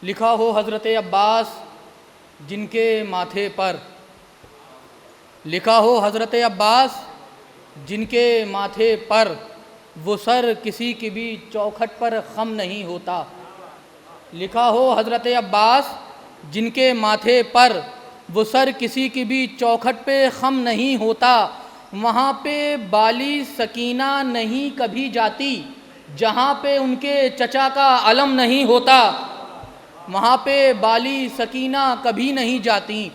لکھا ہو حضرت عباس جن کے ماتھے پر، لکھا ہو حضرت عباس جن کے ماتھے پر، وہ سر کسی کی بھی چوکھٹ پر خم نہیں ہوتا۔ لکھا ہو حضرت عباس جن کے ماتھے پر، وہ سر کسی کی بھی چوکھٹ پہ خم نہیں ہوتا۔ وہاں پہ بالی سکینہ نہیں کبھی جاتی جہاں پہ ان کے چچا کا علم نہیں ہوتا۔ وہاں پہ بالی سکینہ کبھی نہیں جاتی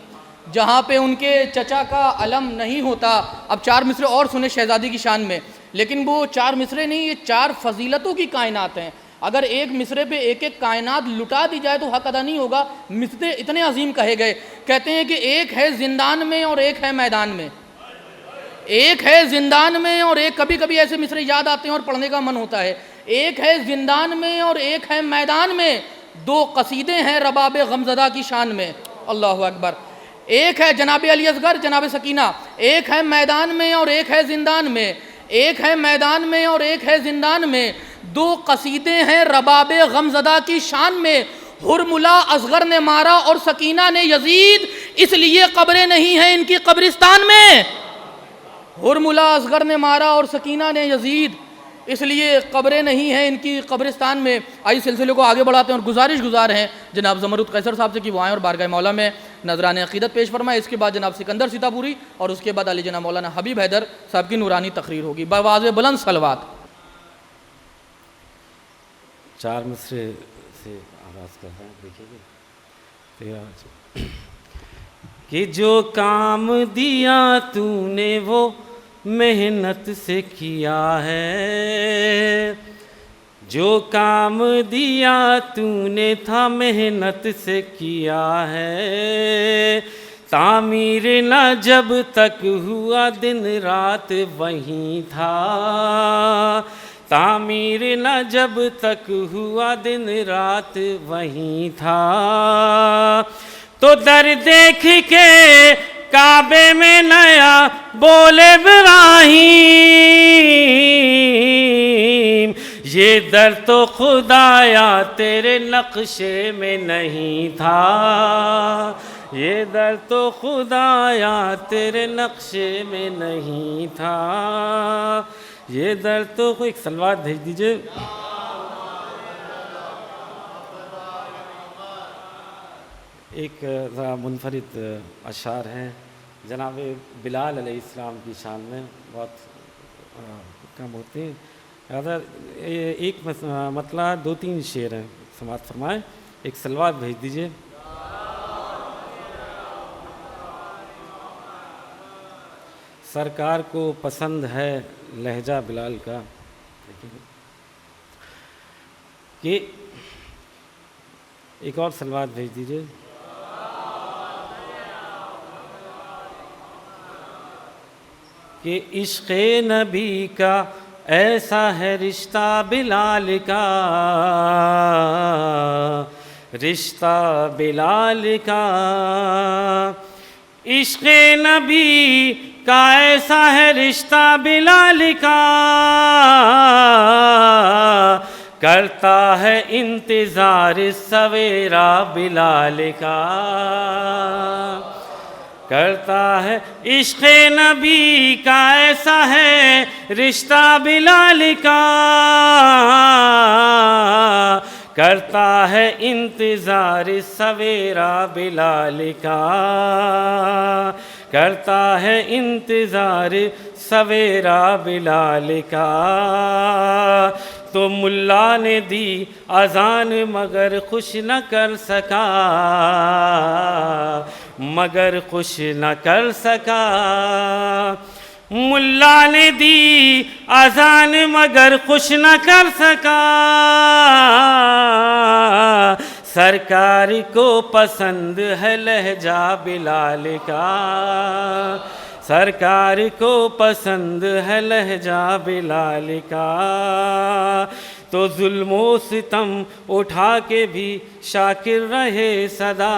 جہاں پہ ان کے چچا کا علم نہیں ہوتا۔ اب 4 مصرے اور سنیں شہزادی کی شان میں، لیکن وہ 4 مصرے نہیں، یہ 4 فضیلتوں کی کائنات ہیں۔ اگر ایک مصرے پہ ایک ایک کائنات لٹا دی جائے تو حق ادا نہیں ہوگا۔ مصرے اتنے عظیم کہے گئے، کہتے ہیں کہ ایک ہے زندان میں اور ایک ہے میدان میں، ایک ہے زندان میں اور ایک، کبھی کبھی ایسے مصرے یاد آتے ہیں اور پڑھنے کا من ہوتا ہے، ایک ہے زندان میں اور ایک ہے میدان میں، 2 قصیدے ہیں رباب غمزدہ کی شان میں، اللہ اکبر۔ ایک ہے جناب علی اصغر جناب سکینہ، ایک ہے میدان میں اور ایک ہے زندان میں، ایک ہے میدان میں اور ایک ہے زندان میں، 2 قصیدے ہیں رباب غمزدہ کی شان میں۔ ہرملا اصغر نے مارا اور سکینہ نے یزید، اس لیے قبریں نہیں ہیں ان کی قبرستان میں۔ ہرملا اصغر نے مارا اور سکینہ نے یزید، اس لیے قبریں نہیں ہیں ان کی قبرستان میں۔ آئی سلسلے کو آگے بڑھاتے ہیں اور گزارش گزار ہیں جناب زمرد قیصر صاحب سے کہ وہ آئیں اور بارگاہ مولا میں نذران عقیدت پیش فرمائیں۔ اس کے بعد جناب سکندر سیتاپوری اور اس کے بعد علی جناب مولانا حبیب حیدر صاحب کی نورانی تقریر ہوگی۔ بآواز بلند صلوات۔ 4 مصرے سے آغاز کر رہے ہیں، دیکھیے گے کہ جو کام دیا تو نے وہ محنت سے کیا ہے، جو کام دیا تو نے تھا محنت سے کیا ہے، تعمیر نہ جب تک ہوا دن رات وہیں تھا، تعمیر نہ جب تک ہوا دن رات وہیں تھا، تو در دیکھ کے کعبے میں نیا بولے ابراہیم، یہ در تو خدایا تیرے نقشے میں نہیں تھا، یہ در تو خدایا تیرے نقشے میں نہیں تھا، یہ در تو ایک سلوات بھیج دیجئے۔ ایک منفرد اشعار ہیں جناب بلال علیہ السلام کی شان میں، بہت کم ہوتے ہیں، ایک مطلع 2-3 شعر ہیں، سماعت فرمائیں، ایک سلوات بھیج دیجئے۔ سرکار کو پسند ہے لہجہ بلال کا، کہ ایک اور سلوات بھیج دیجئے۔ کہ عشق نبی کا ایسا ہے رشتہ بلال کا، رشتہ بلال کا، عشق نبی کا ایسا ہے رشتہ بلال کا، کرتا ہے انتظار سویرا بلال کا، کرتا ہے عشق نبی کا ایسا ہے رشتہ بلال کا، کرتا ہے انتظار سویرا بلال کا، کرتا ہے انتظار سویرا بلال کا، تو ملا نے دی اذان مگر خوش نہ کر سکا، مگر خوش نہ کر سکا، ملا نے دی اذان مگر خوش نہ کر سکا، سرکار کو پسند ہے لہجہ بلال کا، سرکار کو پسند ہے لہجہ بلال کا، تو ظلم و ستم اٹھا کے بھی شاکر رہے صدا،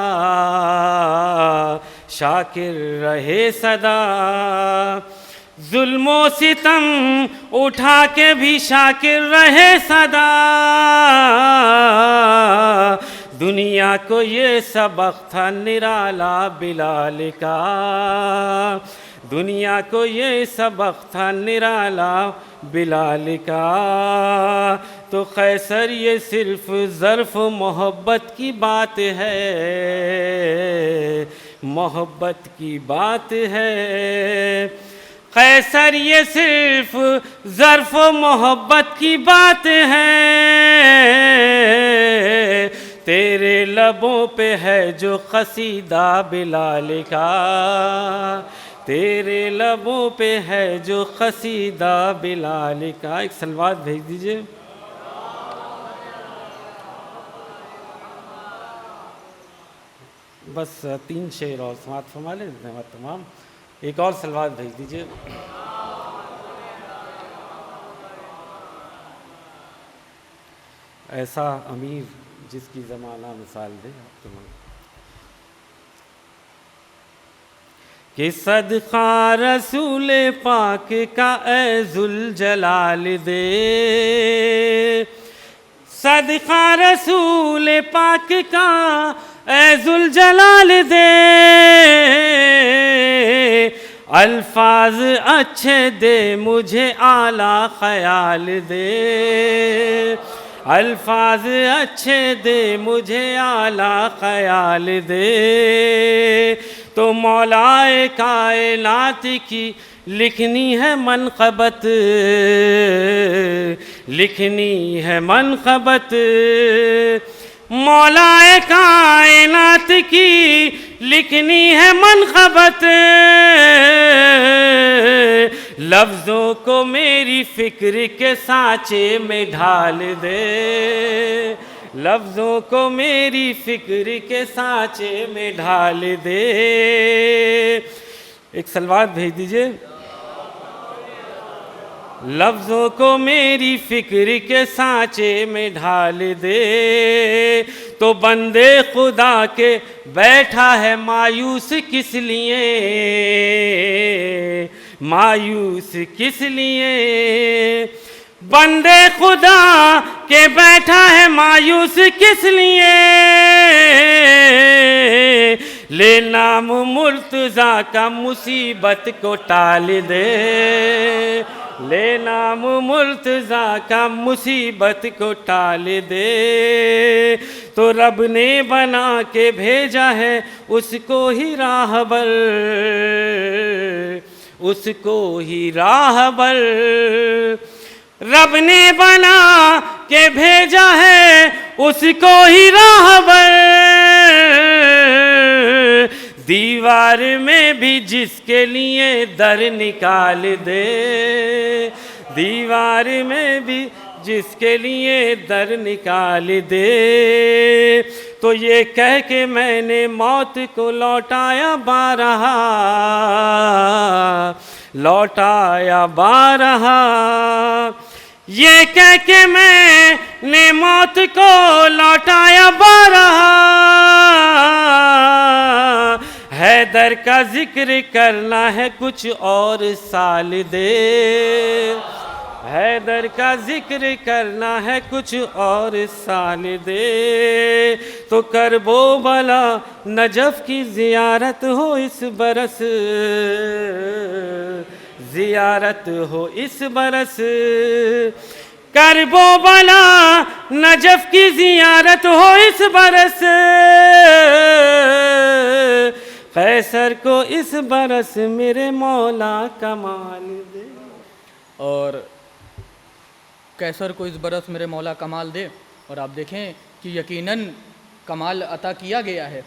شاکر رہے صدا، ظلم و ستم اٹھا کے بھی شاکر رہے صدا، دنیا کو یہ سبق تھا نرالا بلال کا، دنیا کو یہ سبق تھا نرالا بلال کا، تو قیصر یہ صرف ظرف محبت کی بات ہے، محبت کی بات ہے، قیصر یہ صرف ظرف محبت کی بات ہے، تیرے لبوں پہ ہے جو قصیدہ بلال کا، تیرے لبوں پہ ہے جو قصیدہ بلال کا۔ ایک سلوات بھیج دیجئے۔ بس 3 شعر اور سماعت فرما لیں، تمام۔ ایک اور سلوات بھیج دیجئے۔ ایسا امیر جس کی زمانہ مثال دے آپ تمہیں، کہ صدقہ رسول پاک کا اے ذوالجلال دے، صدقہ رسول پاک کا اے ذوالجلال دے، الفاظ اچھے دے مجھے اعلیٰ خیال دے، الفاظ اچھے دے مجھے اعلیٰ خیال دے، تو مولائے کائنات کی لکھنی ہے منقبت، لکھنی ہے منقبت، مولائے کائنات کی لکھنی ہے منقبت، لفظوں کو میری فکر کے سانچے میں ڈھال دے، لفظوں کو میری فکر کے سانچے میں ڈھال دے۔ ایک سلوات بھیج دیجئے۔ لفظوں کو میری فکر کے سانچے میں ڈھال دے، تو بندے خدا کے بیٹھا ہے مایوس کس لیے، مایوس کس لیے، بندے خدا کے بیٹھا ہے مایوس کس لیے، لے نام مرتضیٰ کا مصیبت کو ٹال دے، لے نام مرتضیٰ کا مصیبت کو ٹال دے، تو رب نے بنا کے بھیجا ہے اس کو ہی راہبر، اس کو ہی راہبر، رب نے بنا کے بھیجا ہے اس کو ہی راہبر، دیوار میں بھی جس کے لیے در نکال دے، دیوار میں بھی جس کے لیے در نکال دے، تو یہ کہہ کے میں نے موت کو لوٹایا بارہا، لوٹایا بارہا، یہ کہہ کے میں نے موت کو لوٹایا بارہا، حیدر کا ذکر کرنا ہے کچھ اور سال دے، حیدر کا ذکر کرنا ہے کچھ اور سال دے، تو کرب و بلا نجف کی زیارت ہو اس برس، زیارت ہو اس برس، کرب و بلا نجف کی زیارت ہو اس برس، قیصر کو اس برس میرے مولا کمال دے، اور قیصر کو اس برس میرے مولا کمال دے۔ اور آپ دیکھیں کہ یقیناً کمال عطا کیا گیا ہے،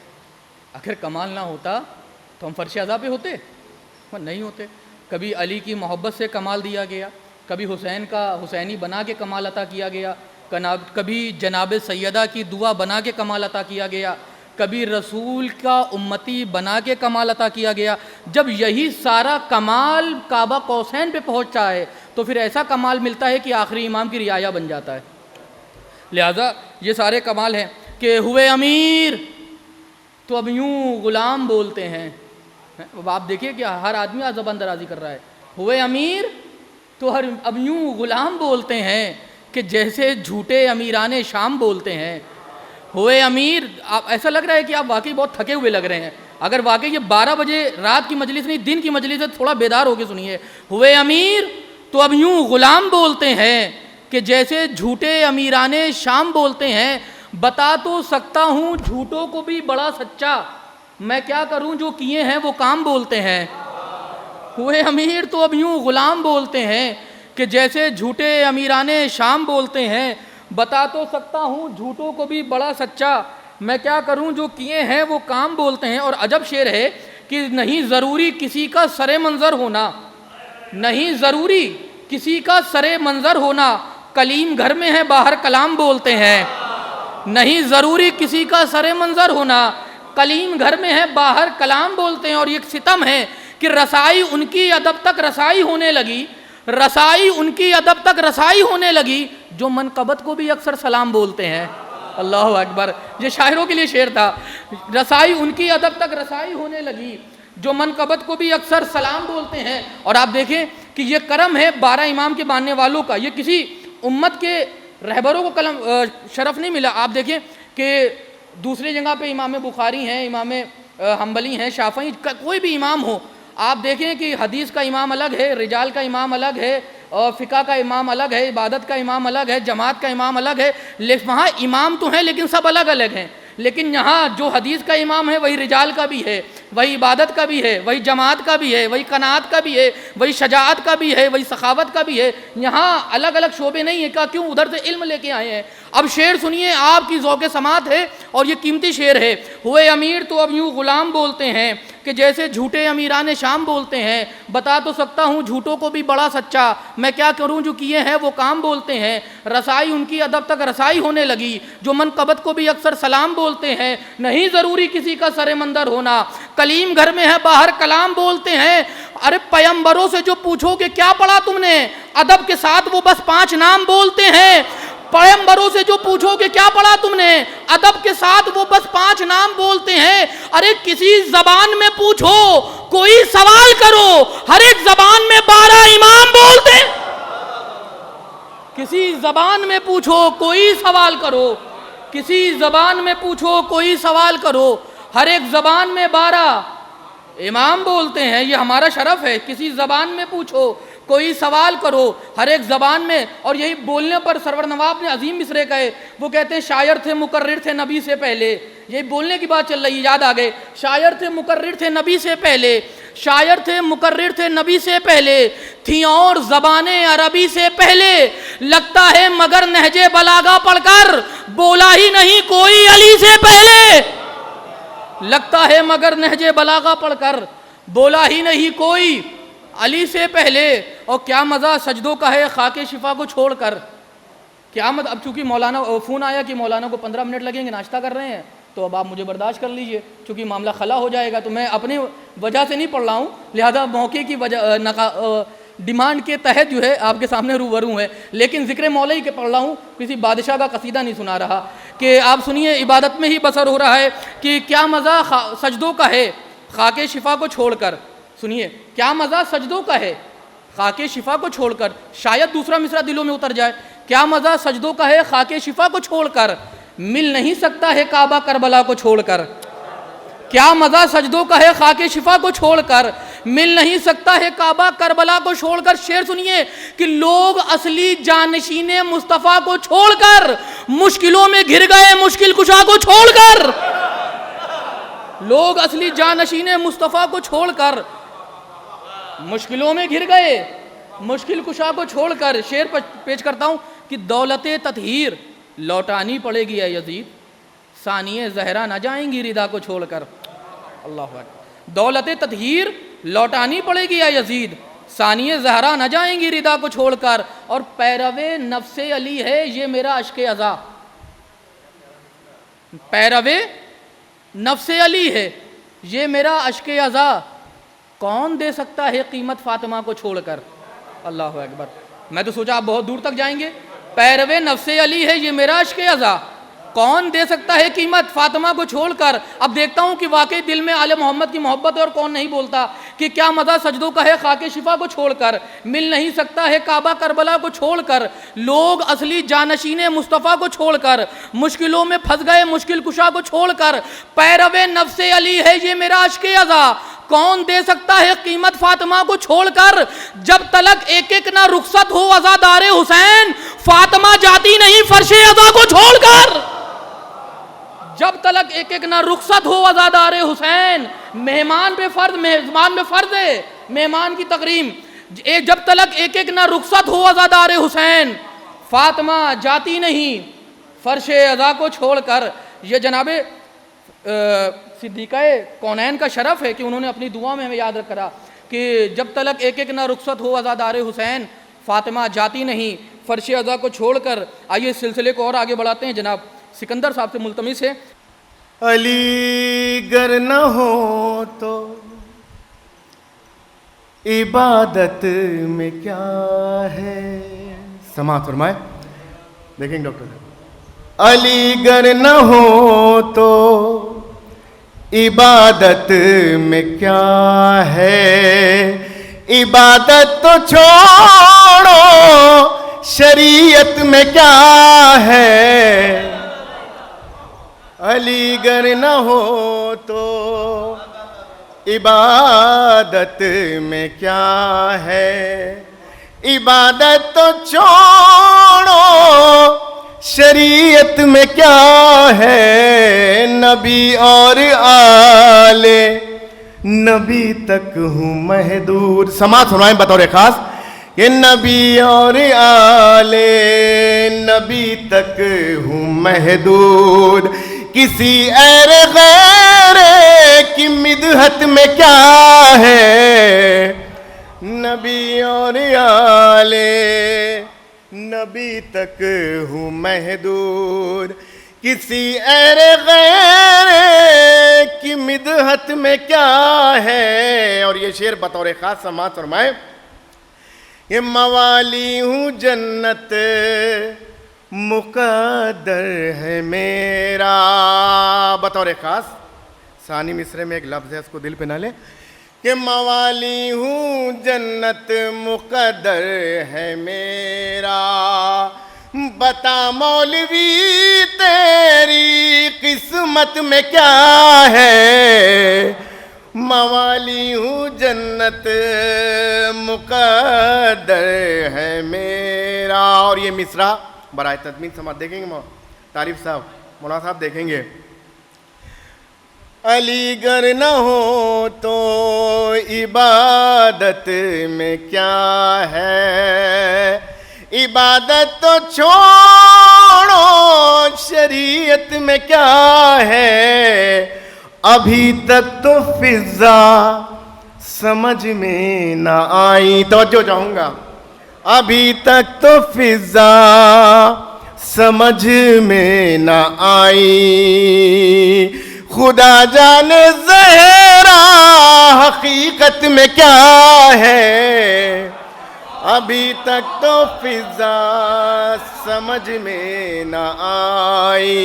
اگر کمال نہ ہوتا تو ہم فرش عزا پہ ہوتے؟ نہیں ہوتے۔ کبھی علی کی محبت سے کمال دیا گیا، کبھی حسین کا حسینی بنا کے کمال عطا کیا گیا، کبھی جناب سیدہ کی دعا بنا کے کمال عطا کیا گیا، کبھی رسول کا امتی بنا کے کمال عطا کیا گیا۔ جب یہی سارا کمال کعبہ قوسین پہ پہنچتا ہے تو پھر ایسا کمال ملتا ہے کہ آخری امام کی رعایا بن جاتا ہے۔ لہٰذا یہ سارے کمال ہیں کہ ہوئے امیر تو اب یوں غلام بولتے ہیں۔ اب آپ دیکھیے کہ ہر آدمی آج زبان درازی کر رہا ہے، ہوئے امیر تو اب یوں غلام بولتے ہیں کہ جیسے جھوٹے امیران شام بولتے ہیں۔ ہوئے امیر، آپ ایسا لگ رہا ہے کہ آپ واقعی بہت تھکے ہوئے لگ رہے ہیں، اگر واقعی یہ 12 بجے رات کی مجلس نہیں دن کی مجلس ہے تھوڑا بیدار ہو کے سنیے. ہوئے امیر تو اب یوں غلام بولتے ہیں کہ جیسے جھوٹے امیران شام بولتے ہیں، بتا تو سکتا ہوں جھوٹوں کو بھی بڑا سچا، میں کیا کروں جو کیے ہیں وہ کام بولتے ہیں. ہوئے امیر تو اب یوں غلام بولتے ہیں کہ جیسے جھوٹے امیران شام بولتے ہیں، بتا تو سکتا ہوں جھوٹوں کو بھی بڑا سچا، میں کیا کروں جو کیے ہیں وہ کام بولتے ہیں. اور عجب شعر ہے کہ نہیں ضروری کسی کا سر منظر ہونا، نہیں ضروری کسی کا سر منظر ہونا، کلیم گھر میں ہے باہر کلام بولتے ہیں. نہیں ضروری کسی کا سر منظر ہونا، کلیم گھر میں ہے باہر کلام بولتے ہیں. اور یہ ستم ہے کہ رسائی ان کی ادب تک رسائی ہونے لگی، رسائی ان کی ادب تک رسائی ہونے لگی، جو منقبت کو بھی اکثر سلام بولتے ہیں. اللہ اکبر، یہ شاعروں کے لیے شعر تھا. رسائی ان کی ادب تک رسائی ہونے لگی، جو منقبت کو بھی اکثر سلام بولتے ہیں. اور آپ دیکھیں کہ یہ کرم ہے 12 امام کے ماننے والوں کا، یہ کسی امت کے رہبروں کو شرف نہیں ملا. آپ دیکھیں کہ دوسری جگہ پہ امام بخاری ہیں، امام حنبلی ہیں، شافعی، کوئی بھی امام ہو، آپ دیکھیں کہ حدیث کا امام الگ ہے، رجال کا امام الگ ہے، اور فقہ کا امام الگ ہے، عبادت کا امام الگ ہے، جماعت کا امام الگ ہے. وہاں امام تو ہیں لیکن سب الگ الگ ہیں. لیکن یہاں جو حدیث کا امام ہے وہی رجال کا بھی ہے، وہی عبادت کا بھی ہے، وہی جماعت کا بھی ہے، وہی قناعت کا بھی ہے، وہی شجاعت کا بھی ہے، وہی سخاوت کا بھی ہے. یہاں الگ الگ شعبے نہیں ہیں. کیوں؟ ادھر سے علم لے کے آئے ہیں. اب شعر سنیے، آپ کی ذوق سماعت ہے اور یہ قیمتی شعر ہے. ہوئے امیر تو اب یوں غلام بولتے ہیں کہ جیسے جھوٹے امیران شام بولتے ہیں، بتا تو سکتا ہوں جھوٹوں کو بھی بڑا سچا، میں کیا کروں جو کیے ہیں وہ کام بولتے ہیں. رسائی ان کی ادب تک رسائی ہونے لگی، جو منقبت کو بھی اکثر سلام بولتے ہیں. نہیں ضروری کسی کا سر مندر ہونا، کلیم گھر میں ہے باہر کلام بولتے ہیں. ارے پیمبروں سے جو پوچھو کہ کیا پڑھا تم نے، ادب کے ساتھ وہ بس 5 نام بولتے ہیں. پیغمبروں سے جو پوچھو کہ کیا پڑھا تم نے، ادب کے ساتھ وہ بس 5 نام بولتے ہیں. ارے کسی زبان میں پوچھو کوئی سوال کرو، ہر ایک زبان میں 12 امام بولتے ہیں. کسی زبان میں پوچھو کوئی سوال کرو، کسی زبان میں پوچھو کوئی سوال کرو، ہر ایک زبان میں 12 امام بولتے ہیں. یہ ہمارا شرف ہے. کسی زبان میں پوچھو کوئی سوال کرو، ہر ایک زبان میں. اور یہی بولنے پر سرور نواب نے عظیم مصرے کہے، وہ کہتے ہیں شاعر تھے مقرر تھے نبی سے پہلے. یہی بولنے کی بات چل رہی ہے، یاد آ گئے. شاعر تھے مقرر تھے نبی سے پہلے، شاعر تھے مقرر تھے نبی سے پہلے، تھیں اور زبانیں عربی سے پہلے. لگتا ہے مگر نہج بلاغہ پڑھ کر بولا ہی نہیں کوئی علی سے پہلے. لگتا ہے مگر نہج بلاغہ پڑھ کر بولا ہی نہیں کوئی علی سے پہلے. اور کیا مزہ سجدوں کا ہے خاک شفا کو چھوڑ کر. کیا مزہ. اب چونکہ مولانا فون آیا کہ مولانا کو 15 منٹ لگیں گے، ناشتہ کر رہے ہیں، تو اب آپ مجھے برداشت کر لیجئے، چونکہ معاملہ خلا ہو جائے گا. تو میں اپنی وجہ سے نہیں پڑھ رہا ہوں، لہذا موقع کی وجہ ڈیمانڈ کے تحت جو ہے آپ کے سامنے روبرو ہے. لیکن ذکر مولا ہی کے پڑھ رہا ہوں، کسی بادشاہ کا قصیدہ نہیں سنا رہا. کہ آپ سنیے، عبادت میں ہی بسر ہو رہا ہے کہ کیا مزہ سجدوں کا ہے خاک شفا کو چھوڑ کر. سنیے، کیا مزہ سجدوں کا ہے خاک شفا کو چھوڑ کر. شاید دوسرا مصرع دلوں میں اتر جائے. کیا مزہ سجدوں کا ہے خاک شفا کو چھوڑ کر، مل نہیں سکتا ہے کعبہ کربلا کو چھوڑ کر. کیا مزہ سجدوں کا ہے خاک شفا کو چھوڑ کر، مل نہیں سکتا ہے کعبہ کربلا کو چھوڑ کر. شعر سنیے کہ لوگ اصلی جانشین مصطفیٰ کو چھوڑ کر مشکلوں میں گھر گئے مشکل کشا کو چھوڑ کر. لوگ اصلی جانشین مصطفیٰ کو چھوڑ کر مشکلوں میں گر گئے مشکل کشا کو چھوڑ کر. شعر پیش کرتا ہوں کہ دولت تطہیر لوٹانی پڑے گی اے یزید، ثانیہ زہرا نہ جائیں گی ردا کو چھوڑ کر. اللہ اکبر. دولت تطہیر لوٹانی پڑے گی اے یزید، ثانیہ زہرا نہ جائیں گی ردا کو چھوڑ کر. اور پیروے نفس علی ہے یہ میرا عشق ازا. پیروے نفس علی ہے یہ میرا عشق ازا، کون دے سکتا ہے قیمت فاطمہ کو چھوڑ کر. اللہ اکبر. میں تو سوچا آپ بہت دور تک جائیں گے. پیروے نفس علی ہے یہ میرا عشق ازا، کون دے سکتا ہے قیمت فاطمہ کو چھوڑ کر. اب دیکھتا ہوں کہ واقعی دل میں آل محمد کی محبت ہے اور کون نہیں بولتا کہ کیا مزہ سجدوں کا ہے خاک شفا کو چھوڑ کر. مل نہیں سکتا ہے کعبہ کربلا کو چھوڑ کر. لوگ اصلی جانشین مصطفیٰ کو چھوڑ کر مشکلوں میں پھنس گئے مشکل کشا کو چھوڑ کر. پیرو نفس علی ہے یہ میرا عشق ازا. کون دے سکتا ہے قیمت فاطمہ کو چھوڑ کر. جب تلک ایک ایک نہ رخصت ہو عزادار حسین فاطمہ جاتی نہیں فرش ازا کو چھوڑ کر. جب تلک ایک ایک نہ رخصت ہو عزادار حسین. مہمان پہ فرض ہے مہمان کی تکریم. جب تلک ایک ایک نہ رخصت ہو عزادار حسین فاطمہ جاتی نہیں فرش ازا کو چھوڑ کر. یہ جناب صدیقہ کونین کا شرف ہے کہ انہوں نے اپنی دعا میں ہمیں یاد رکھا کہ جب تلک ایک ایک نہ رخصت ہو عزادار حسین فاطمہ جاتی نہیں فرش ازا کو چھوڑ کر. آئیے اس سلسلے کو اور آگے بڑھاتے ہیں. جناب سکندر صاحب سے ملتمس ہے. علی گر نہ ہو تو عبادت میں کیا ہے. سماعت فرمائے. دیکھیں گے ڈاکٹر صاحب. علی گر نہ ہو تو عبادت میں کیا ہے. عبادت تو چھوڑو شریعت میں کیا ہے. علی گر نہ ہو تو عبادت میں کیا ہے. عبادت تو چھوڑو شریعت میں کیا ہے. نبی اور آل نبی تک ہوں محدود. سماعت سنائیں بطور خاص کہ نبی اور آل نبی تک ہوں محدود. کسی اور غیر کی مدحت میں کیا ہے. نبی اور آل نبی تک ہوں محدود. کسی اور غیر کی مدحت میں کیا ہے. اور یہ شعر بطور خاص سماعت فرمائے. یہ موالی ہوں جنت مقدر ہے میرا. بطور خاص ثانی مصرے میں ایک لفظ ہے اس کو دل پہ نہ لے کہ موالی ہوں جنت مقدر ہے میرا. بتا مولوی تیری قسمت میں کیا ہے. موالی ہوں جنت مقدر ہے میرا. اور یہ مصرع برائے تدمین سماعت دیکھیں گے تعریف صاحب مولانا صاحب دیکھیں گے. علی گر نہ ہو تو عبادت میں کیا ہے. عبادت تو چھوڑو شریعت میں کیا ہے. ابھی تک تو فضا سمجھ میں نہ آئی. توجہ چاہوں گا. ابھی تک تو فضا سمجھ میں نہ آئی. خدا جانے زہرا حقیقت میں کیا ہے. ابھی تک تو فضا سمجھ میں نہ آئی.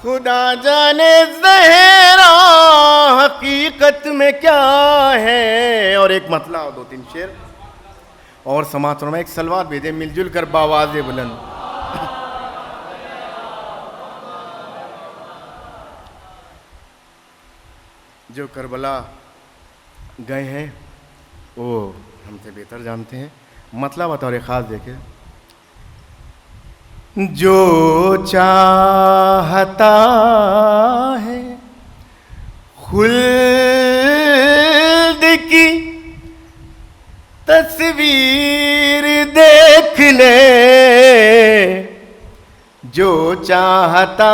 خدا جانے زہرا حقیقت میں کیا ہے. اور ایک مطلع اور دو تین شعر اور سماعت فرمائیں. ایک سلوات بھیجیں مل جل کر باواز بلند. جو کربلا گئے ہیں وہ ہم سے بہتر جانتے ہیں. مطلب بطور خاص دیکھیں. جو چاہتا ہے خلد کی تصویر دیکھ لے. جو چاہتا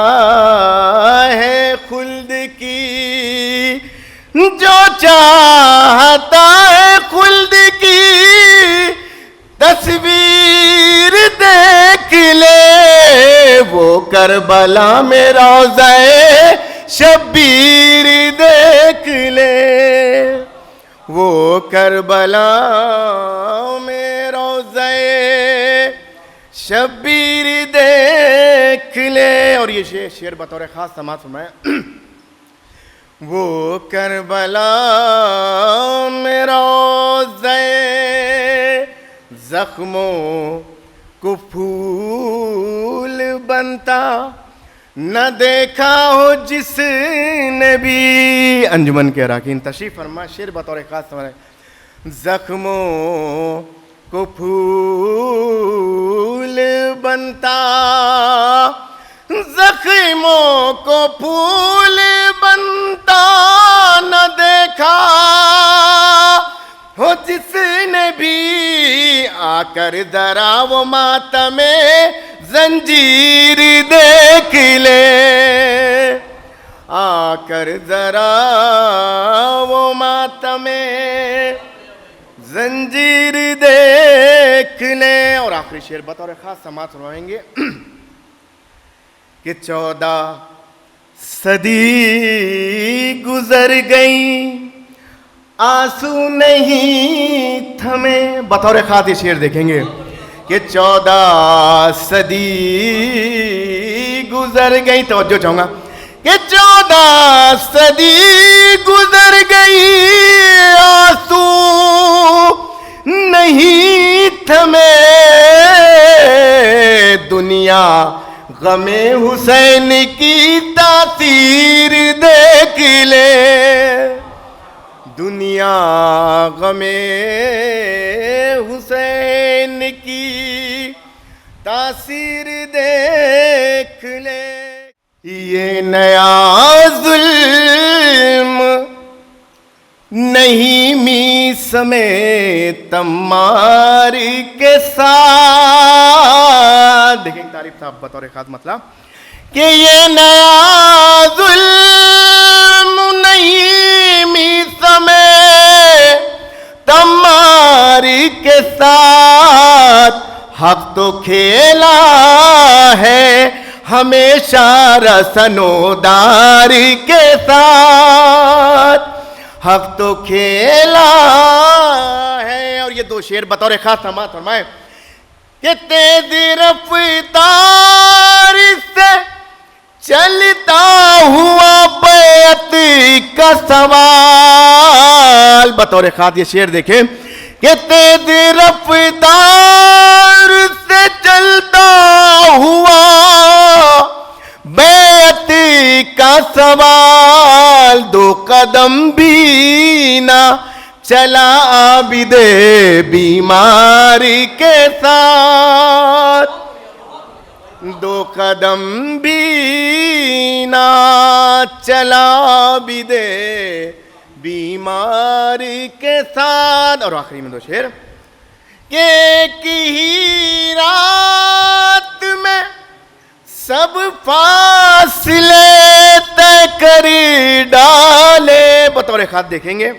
ہے خلد کی جو چاہتا ہے خلد کی تصویر دیکھ لے. وہ کربلا میں روضہ شبیر دیکھ لے. وہ کربلا میں روضہ شبیر دیکھ اور یہ شعر بطور خاص سماعت فرمائیں. وہ کربلا میں روضہ زخموں کو پھول بنتا نہ دیکھا ہو جس نے بھی. انجمن کے اراکین تشریف فرما. شعر بطور خاص سماعت. زخموں کو پھول بنتا زخموں کو پھول بنتا نہ دیکھا ہو جس نے بھی آ کر ذرا وہ ماتم زنجیر دیکھ لے. آ کر ذرا وہ ماتم زنجیر دیکھ لے. اور آخری شعر بطور خاص سماعت فرمائیں گے کہ 14 صدی گزر گئی آنسو نہیں تھمے. بطور خاص یہ شعر دیکھیں گے کہ 14 صدی گزر گئی. توجہ چاہوں گا کہ 14 صدی گزر گئی آنسو نہیں تھمے. دنیا غم حسین کی تاثیر دیکھ لے. دنیا غم حسین کی تاثیر دیکھ لے. یہ نیا ظلم نہیں میس میں تمار کے ساتھ. دیکھیں تعریف صاحب بطور خاص مطلب کہ یہ نیا ظلم نہیں میس میں تمار کے ساتھ. حق تو کھیلا ہے ہمیشہ رسنودار کے ساتھ. حق تو کھیلا ہے. اور یہ 2 شعر بطور خاص سماعت فرمائے کہ تیز رفتار سے چلتا ہوا بیعت کا سوال. بطور خاص یہ شعر دیکھیں کہ تیز رفتار سے چلتا ہوا بیعت کا سوال. 2 قدم بھی نہ چلا عابد بیماری کے ساتھ. 2 قدم بھی نہ چلا عابد بیماری کے ساتھ. اور آخری میں 2 شعر کہ ایک ہی رات میں سب فاصلے طے کر ڈالے. بطور خاص دیکھیں گے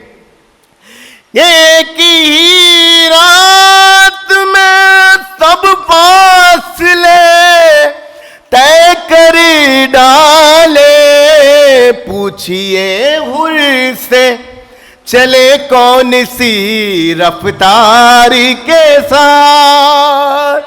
ایک ہی رات میں سب فاصلے طے کر ڈالے. پوچھئے حر سے چلے کون سی رفتار کے ساتھ.